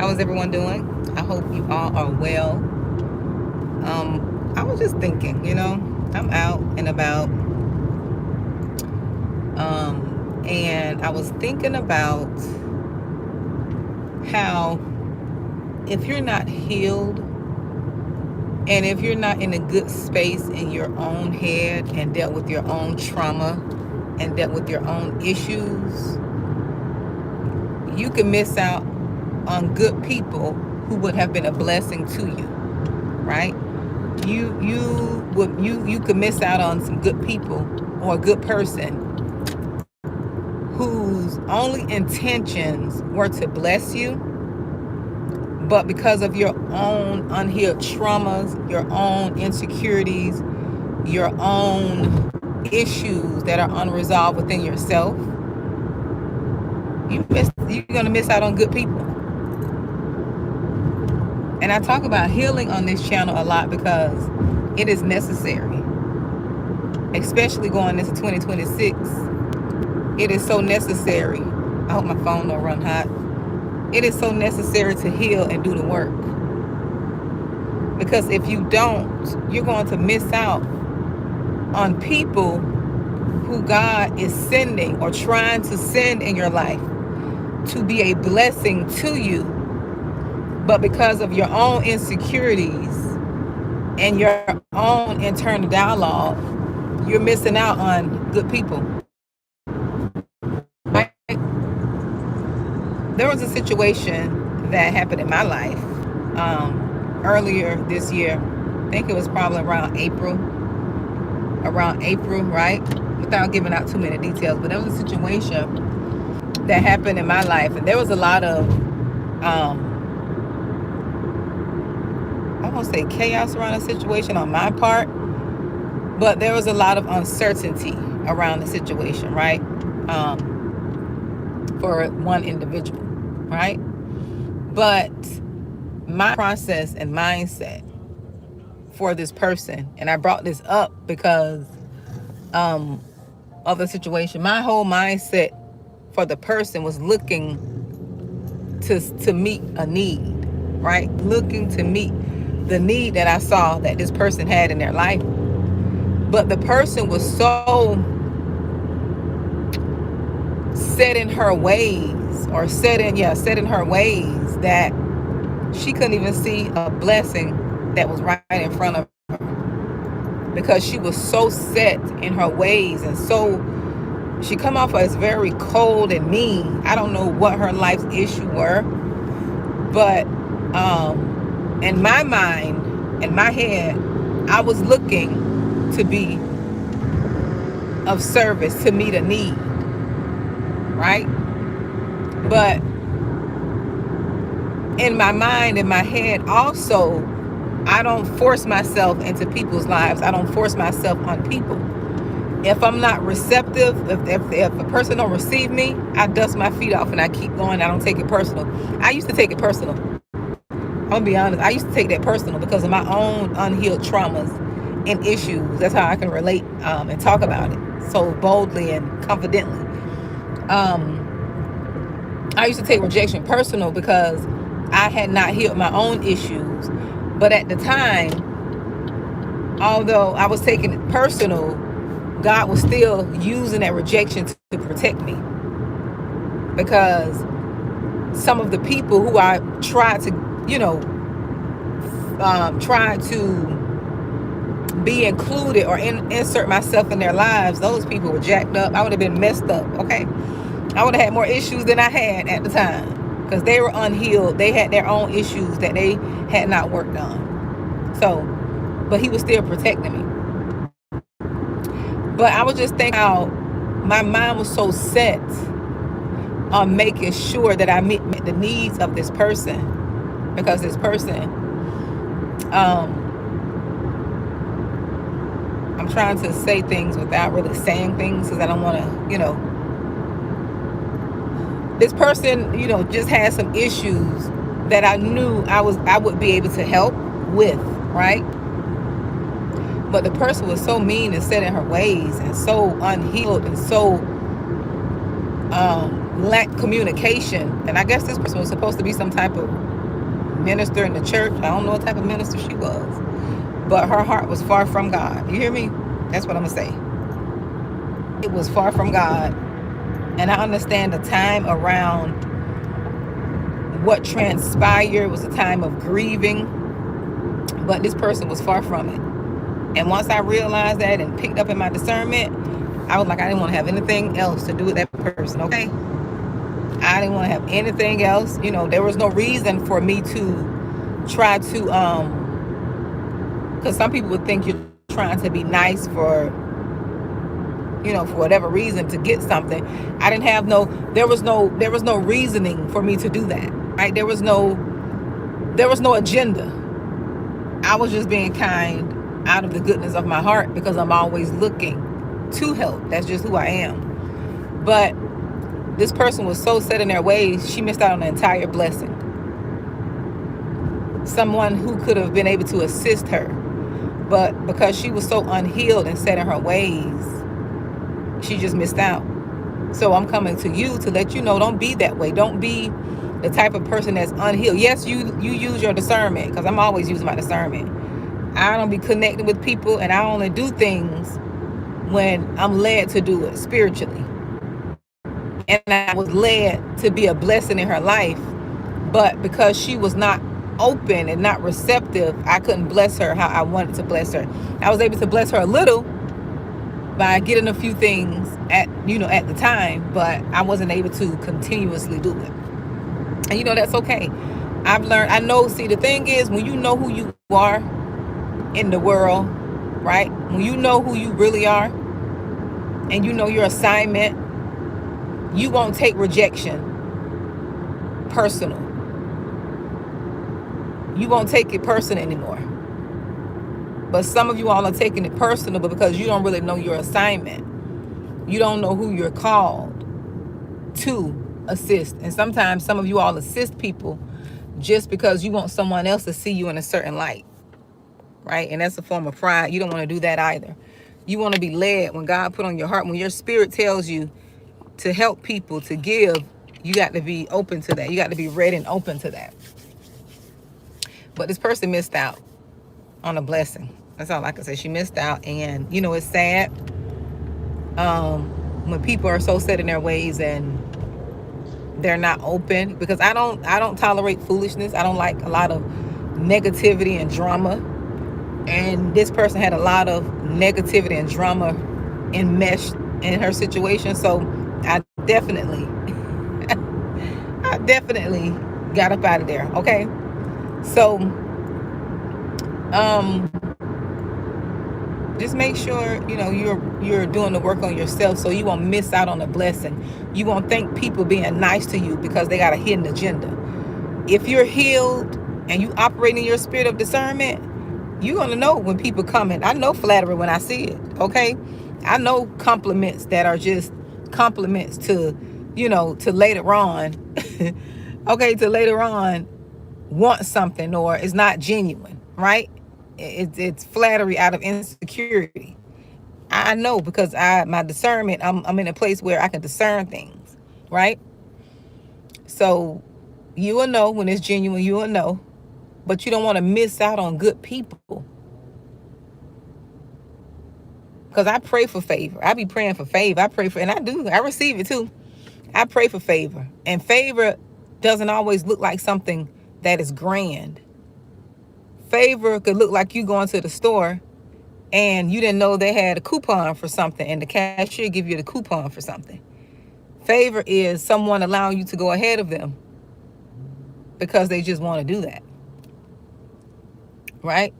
How is everyone doing? I hope you all are well. I was just thinking, I'm out and about, and I was thinking about how if you're not healed and if you're not in a good space in your own head and dealt with your own trauma and dealt with your own issues, you can miss out on good people who would have been a blessing to you, right? You could miss out on some good people or a good person whose only intentions were to bless you, but because of your own unhealed traumas, your own insecurities, your own issues that are unresolved within yourself, you're gonna miss out on good people. And I talk about healing on this channel a lot because it is necessary, especially going into 2026. It is so necessary. I hope my phone don't run hot. It is so necessary to heal and do the work. Because if you don't, you're going to miss out on people who God is sending or trying to send in your life to be a blessing to you. But because of your own insecurities and your own internal dialogue, you're missing out on good people. Right? There was a situation that happened in my life earlier this year. I think it was probably around April, right? Without giving out too many details, but there was a situation that happened in my life, and there was a lot of I won't say chaos around the situation on my part, but there was a lot of uncertainty around the situation, right? For one individual, right? But my process and mindset for this person, and I brought this up because of the situation, my whole mindset for the person was looking to meet a need, right? Looking to meet the need that I saw that this person had in their life. But the person was so set in her ways, or set in her ways, that she couldn't even see a blessing that was right in front of her, because she was so set in her ways, and so she come off as very cold and mean. I don't know what her life's issue were, but in my mind, in my head, I was looking to be of service, to meet a need, right? But in my mind, in my head also, I don't force myself into people's lives. I don't force myself on people. If I'm not receptive, if a person don't receive me, I dust my feet off and I keep going. I don't take it personal. I used to take it personal. I'm gonna be honest. I used to take that personal because of my own unhealed traumas and issues. That's how I can relate and talk about it so boldly and confidently. I used to take rejection personal because I had not healed my own issues. But at the time, although I was taking it personal, God was still using that rejection to protect me. Because some of the people who I tried to, try to be included or insert myself in their lives, those people were jacked up. I would have been messed up, okay? I would have had more issues than I had at the time because they were unhealed. They had their own issues that they had not worked on. So, but he was still protecting me. But I was just thinking how my mind was so set on making sure that I meet the needs of this person, because this person, I'm trying to say things without really saying things because I don't want to, this person, just had some issues that I knew I would be able to help with, right? But the person was so mean and set in her ways and so unhealed and so lacked communication. And I guess this person was supposed to be some type of minister in the church. I don't know what type of minister she was, but her heart was far from God. You hear me? That's what I'm going to say. It was far from God. And I understand the time around what transpired was a time of grieving, but this person was far from it. And once I realized that and picked up in my discernment, I was like, I didn't want to have anything else to do with that person, okay? I didn't want to have anything else. There was no reason for me to try to, because some people would think you're trying to be nice for whatever reason to get something. I didn't have there was no reasoning for me to do that, right? There was no agenda. I was just being kind out of the goodness of my heart because I'm always looking to help. That's just who I am. But this person was so set in their ways, she missed out on the entire blessing. Someone who could have been able to assist her, but because she was so unhealed and set in her ways, she just missed out. So I'm coming to you to let you know, don't be that way. Don't be the type of person that's unhealed. Yes, you use your discernment, because I'm always using my discernment. I don't be connecting with people, and I only do things when I'm led to do it spiritually. And I was led to be a blessing in her life, but because she was not open and not receptive, I couldn't bless her how I wanted to bless her. I was able to bless her a little by getting a few things at the time, but I wasn't able to continuously do it. And that's okay. I've learned, see, the thing is, when you know who you are in the world, right? When you know who you really are and you know your assignment, you won't take rejection personal. You won't take it personal anymore. But some of you all are taking it personal, but because you don't really know your assignment. You don't know who you're called to assist. And sometimes some of you all assist people just because you want someone else to see you in a certain light, right? And that's a form of pride. You don't want to do that either. You want to be led when God put on your heart, when your spirit tells you to help people, to give, you got to be open to that. You got to be ready and open to that. But this person missed out on a blessing. That's all I can say. She missed out. And, it's sad when people are so set in their ways and they're not open, because I don't tolerate foolishness. I don't like a lot of negativity and drama. And this person had a lot of negativity and drama enmeshed in her situation. So I definitely got up out of there. Okay. So just make sure you're doing the work on yourself, so you won't miss out on a blessing. You won't think people being nice to you because they got a hidden agenda. If you're healed and you operate in your spirit of discernment, you're gonna know when people coming. I know flattery when I see it. Okay, I know compliments that are just compliments to later on. Okay, to later on want something, or it's not genuine, right? It's flattery out of insecurity. I know, because my discernment, I'm in a place where I can discern things, right? So you will know when it's genuine. You will know, but you don't want to miss out on good people. Because I pray for favor. I be praying for favor. And I do. I receive it too. I pray for favor, and favor doesn't always look like something that is grand. Favor could look like you going to the store and you didn't know they had a coupon for something, and the cashier give you the coupon for something. Favor is someone allowing you to go ahead of them because they just want to do that, right?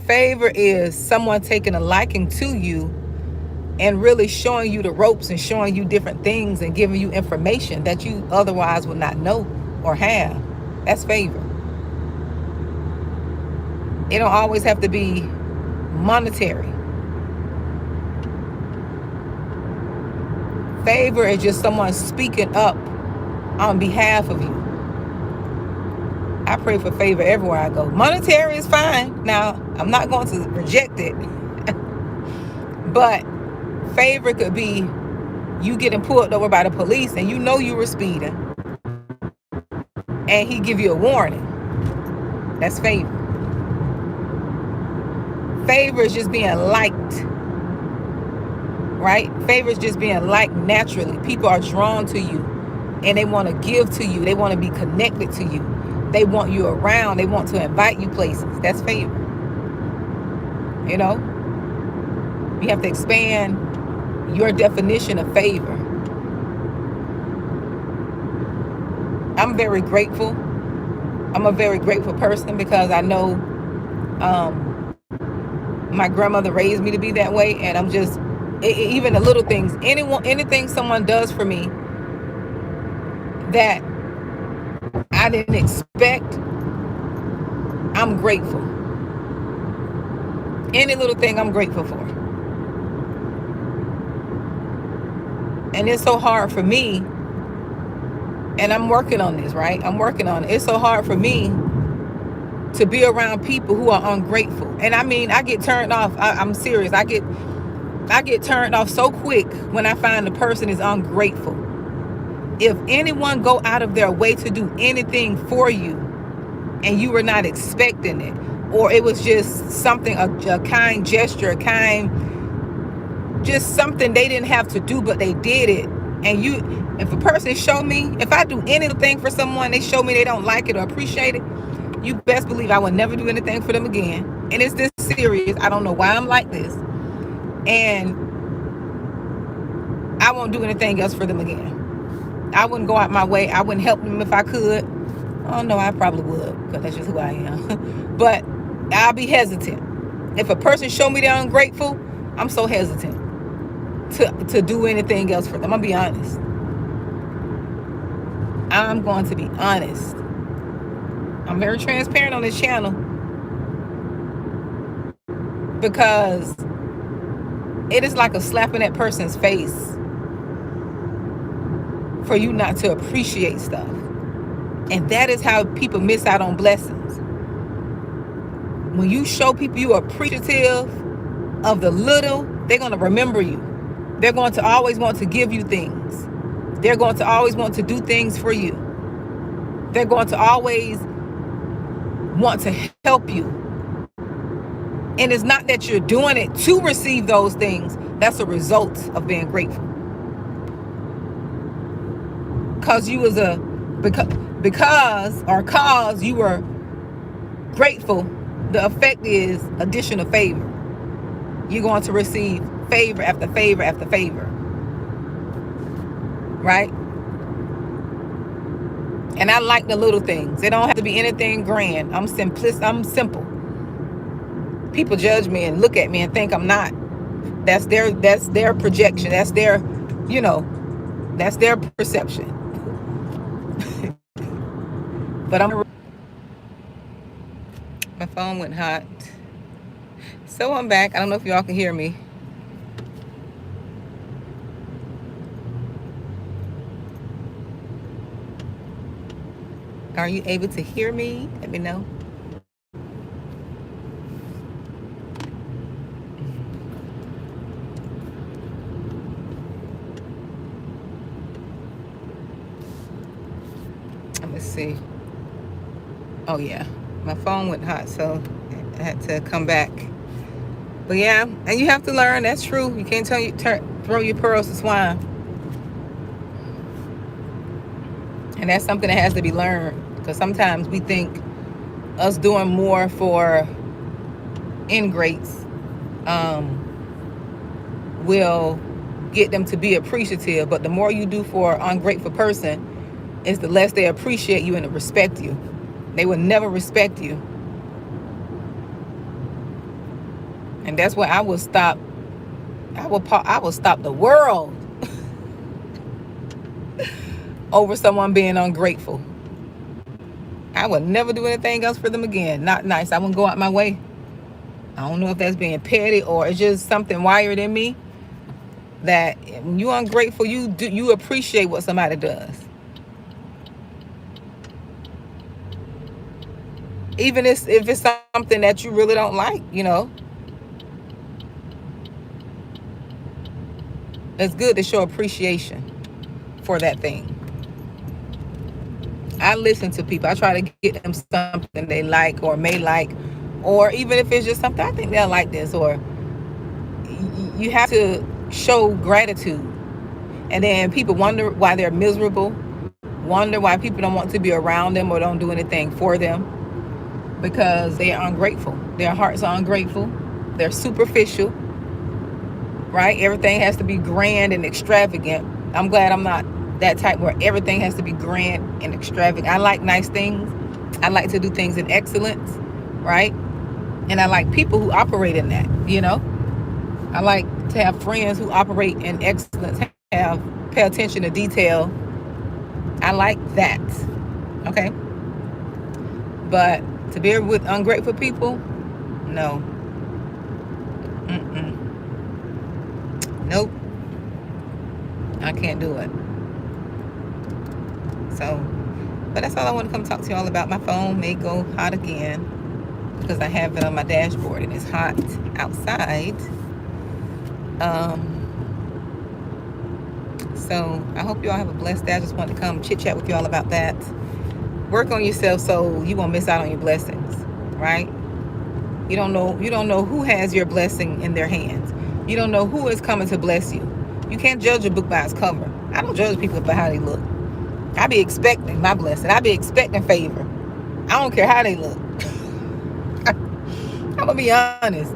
Favor is someone taking a liking to you and really showing you the ropes and showing you different things and giving you information that you otherwise would not know or have. That's favor. It don't always have to be monetary. Favor is just someone speaking up on behalf of you. I pray for favor everywhere I go. Monetary is fine. Now, I'm not going to reject it. But favor could be you getting pulled over by the police and you know you were speeding. and he give you a warning. That's favor. Favor is just being liked, right? Favor is just being liked naturally. People are drawn to you, and they want to give to you. They want to be connected to you. They want you around. They want to invite you places. That's favor. You know, you have to expand your definition of favor. I'm very grateful. I'm a very grateful person because I know my grandmother raised me to be that way, and I'm just even the little things. Anything someone does for me that I didn't expect, I'm grateful. Any little thing I'm grateful for. And it's so hard for me, and I'm working on this, right? I'm working on it. It's so hard for me to be around people who are ungrateful. And I mean, I get turned off. I'm serious. I get turned off so quick when I find the person is ungrateful. If anyone go out of their way to do anything for you and you were not expecting it, or it was just something, a kind gesture, just something they didn't have to do, but they did it. And if a person show me, if I do anything for someone, they show me they don't like it or appreciate it, you best believe I will never do anything for them again. And it's this serious. I don't know why I'm like this. And I won't do anything else for them again. I wouldn't go out my way. I wouldn't help them if I could. Oh no, I probably would, because that's just who I am. But I'll be hesitant. If a person show me they're ungrateful, I'm so hesitant to do anything else for them. I'm gonna be honest. I'm going to be honest. I'm very transparent on this channel because it is like a slap in that person's face for you not to appreciate stuff. And that is how people miss out on blessings. When you show people you are appreciative of the little, they're going to remember you. They're going to always want to give you things. They're going to always want to do things for you. They're going to always want to help you. And it's not that you're doing it to receive those things. That's a result of being grateful. Because you was cause you were grateful, the effect is additional favor. You're going to receive favor after favor after favor. Right? And I like the little things. It don't have to be anything grand. I'm simple. People judge me and look at me and think I'm not. That's their projection. That's their, that's their perception. But my phone went hot. So I'm back. I don't know if y'all can hear me. Are you able to hear me? Let me know. Let me see. Oh yeah, my phone went hot, so I had to come back. But yeah, and you have to learn. That's true. You can't throw your pearls to swine. And that's something that has to be learned. Because sometimes we think us doing more for ingrates will get them to be appreciative. But the more you do for an ungrateful person, is the less they appreciate you and respect you. They will never respect you. And that's where I will stop. I will stop the world over someone being ungrateful. I would never do anything else for them again. Not nice. I wouldn't go out my way. I don't know if that's being petty or it's just something wired in me that when you're ungrateful, you appreciate what somebody does. Even if it's something that you really don't like, It's good to show appreciation for that thing. I listen to people. I try to get them something they like or may like, or even if it's just something I think they'll like this, or you have to show gratitude. And then people wonder why they're miserable, wonder why people don't want to be around them or don't do anything for them, because they are ungrateful. Their hearts are ungrateful. They're superficial, right? Everything has to be grand and extravagant. I'm glad I'm not that type where everything has to be grand and extravagant. I like nice things. I like to do things in excellence, right? And I like people who operate in that, you know? I like to have friends who operate in excellence, pay attention to detail. I like that, okay? But to be with ungrateful people, no. Mm-mm. Nope. I can't do it. So, but that's all I want to come talk to y'all about. My phone may go hot again because I have it on my dashboard and it's hot outside. So I hope you all have a blessed day. I just wanted to come chit chat with you all about that. Work on yourself so you won't miss out on your blessings, right? You don't know who has your blessing in their hands. You don't know who is coming to bless you. You can't judge a book by its cover. I don't judge people by how they look. I be expecting my blessing. I be expecting favor. I don't care how they look. I'm gonna be honest,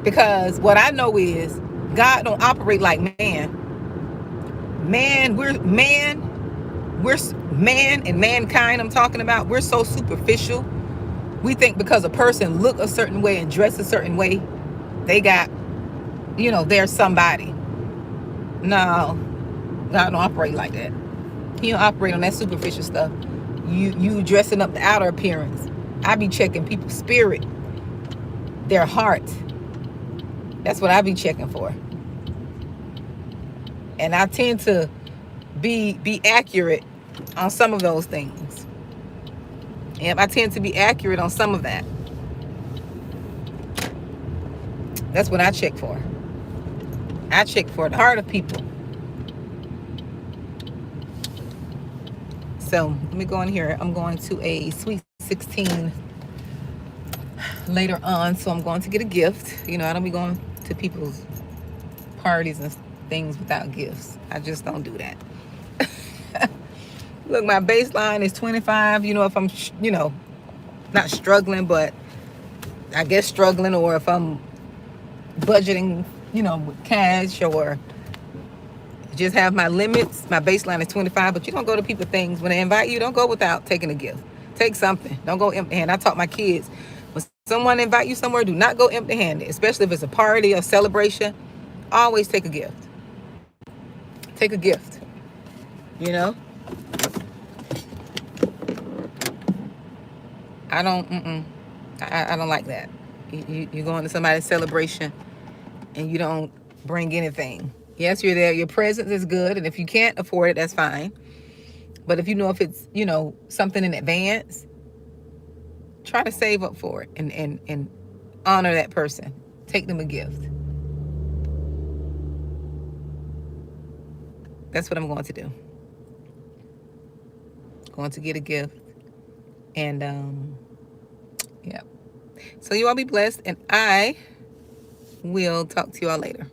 because what I know is God don't operate like man. We're man and mankind. I'm talking about. We're so superficial. We think because a person look a certain way and dress a certain way, they got, they're somebody. No, God don't operate like that. He don't operate on that superficial stuff. You dressing up the outer appearance. I be checking people's spirit, their heart. That's what I be checking for. And I tend to be accurate on some of those things. And I tend to be accurate on some of that. That's what I check for. I check for the heart of people. So let me go in here. I'm going to a Sweet 16 later on. So I'm going to get a gift. I don't be going to people's parties and things without gifts. I just don't do that. Look, my baseline is 25. If I'm, not struggling, but I guess struggling, or if I'm budgeting, with cash, or just have my limits. My baseline is 25, but you don't go to people things. When they invite you, don't go without taking a gift. Take something. Don't go empty handed. I taught my kids, when someone invite you somewhere, do not go empty handed, especially if it's a party or celebration. Always take a gift. Take a gift. I don't, I don't like that. You go into somebody's celebration and you don't bring anything. Yes, you're there. Your presence is good. And if you can't afford it, that's fine. But if if it's, something in advance, try to save up for it and honor that person. Take them a gift. That's what I'm going to do. Going to get a gift. And, yeah. So you all be blessed. And I will talk to you all later.